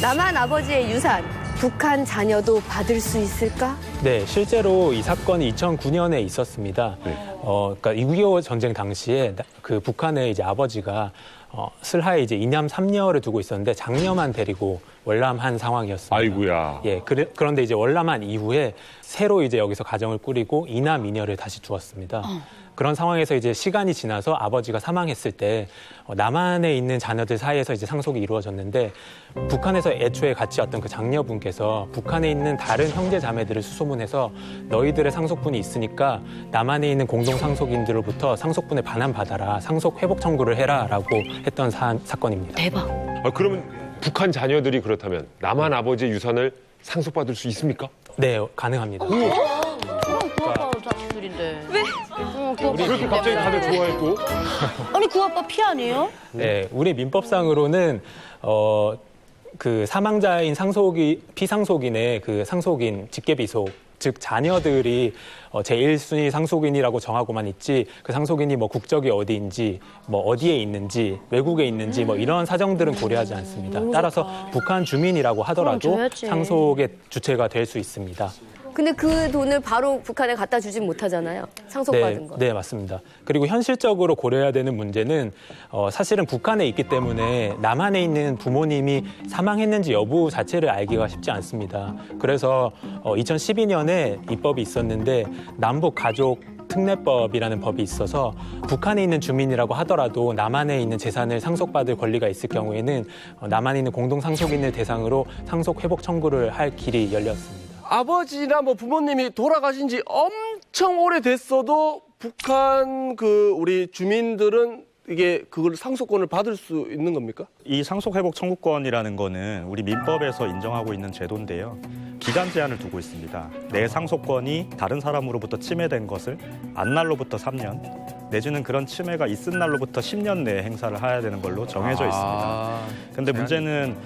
남한 아버지의 유산, 북한 자녀도 받을 수 있을까? 네, 실제로 이 사건이 2009년에 있었습니다. 그러니까 6.25 전쟁 당시에 그 북한의 이제 아버지가 슬하에 이제 이남 3녀를 두고 있었는데 장녀만 데리고 월남한 상황이었습니다. 아이고야. 예, 그런데 이제 월남한 이후에 새로 이제 여기서 가정을 꾸리고 이남 이녀를 다시 두었습니다. 그런 상황에서 이제 시간이 지나서 아버지가 사망했을 때 남한에 있는 자녀들 사이에서 이제 상속이 이루어졌는데 북한에서 애초에 같이 왔던 그 장녀분께서 북한에 있는 다른 형제 자매들을 수소문해서 너희들의 상속분이 있으니까 남한에 있는 공동 상속인들로부터 상속분을 반환받아라, 상속 회복 청구를 해라라고 했던 사건입니다. 대박. 그러면 북한 자녀들이 그렇다면 남한 아버지의 유산을 상속받을 수 있습니까? 네, 가능합니다. 아빠 자식들인데. 왜? 왜 이렇게 갑자기 다들 좋아했고? 아니 그 아빠 피 아니에요? 네, 우리 민법상으로는 그 사망자인 피상속인의 그 상속인 직계비속, 즉 자녀들이 제1순위 상속인이라고 정하고만 있지 그 상속인이 뭐 국적이 어디인지 뭐 어디에 있는지 외국에 있는지 뭐 이런 사정들은 고려하지 않습니다. 따라서 북한 주민이라고 하더라도 상속의 주체가 될 수 있습니다. 근데 그 돈을 바로 북한에 갖다 주진 못하잖아요. 상속받은 거. 네, 맞습니다. 그리고 현실적으로 고려해야 되는 문제는 사실은 북한에 있기 때문에 남한에 있는 부모님이 사망했는지 여부 자체를 알기가 쉽지 않습니다. 그래서 2012년에 입법이 있었는데 남북 가족 특례법이라는 법이 있어서 북한에 있는 주민이라고 하더라도 남한에 있는 재산을 상속받을 권리가 있을 경우에는 남한에 있는 공동 상속인을 대상으로 상속 회복 청구를 할 길이 열렸습니다. 아버지나 뭐 부모님이 돌아가신 지 엄청 오래됐어도 북한 우리 주민들은 이게 그걸 상속권을 받을 수 있는 겁니까? 이 상속회복 청구권이라는 거는 우리 민법에서 인정하고 있는 제도인데요. 기간 제한을 두고 있습니다. 내 상속권이 다른 사람으로부터 침해된 것을 안날로부터 3년, 내지는 그런 침해가 있은 날로부터 10년 내에 행사를 해야 되는 걸로 정해져 있습니다. 그런데 문제는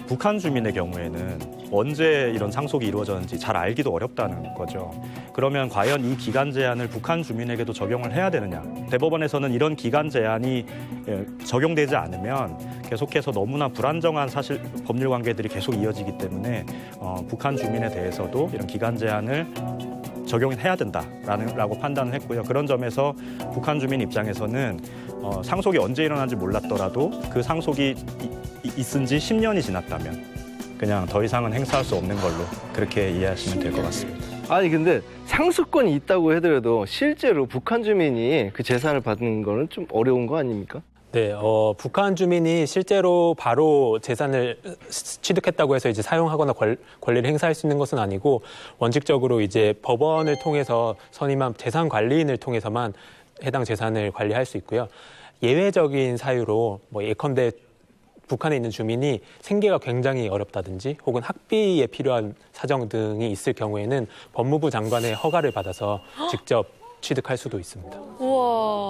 북한 주민의 경우에는 언제 이런 상속이 이루어졌는지 잘 알기도 어렵다는 거죠. 그러면 과연 이 기간 제한을 북한 주민에게도 적용을 해야 되느냐? 대법원에서는 이런 기간 제한이 적용되지 않으면 계속해서 너무나 불안정한 사실 법률 관계들이 계속 이어지기 때문에 북한 주민에 대해서도 이런 기간 제한을 적용해야 된다라고 판단을 했고요. 그런 점에서 북한 주민 입장에서는 상속이 언제 일어난지 몰랐더라도 그 상속이 있은 지 10년이 지났다면 그냥 더 이상은 행사할 수 없는 걸로 그렇게 이해하시면 될 것 같습니다. 아니 근데 상속권이 있다고 하더라도 실제로 북한 주민이 그 재산을 받는 거는 좀 어려운 거 아닙니까? 네, 북한 주민이 실제로 바로 재산을 취득했다고 해서 이제 사용하거나 권리를 행사할 수 있는 것은 아니고 원칙적으로 이제 법원을 통해서 선임한 재산 관리인을 통해서만 해당 재산을 관리할 수 있고요. 예외적인 사유로 뭐 예컨대 북한에 있는 주민이 생계가 굉장히 어렵다든지 혹은 학비에 필요한 사정 등이 있을 경우에는 법무부 장관의 허가를 받아서 직접 취득할 수도 있습니다. 우와.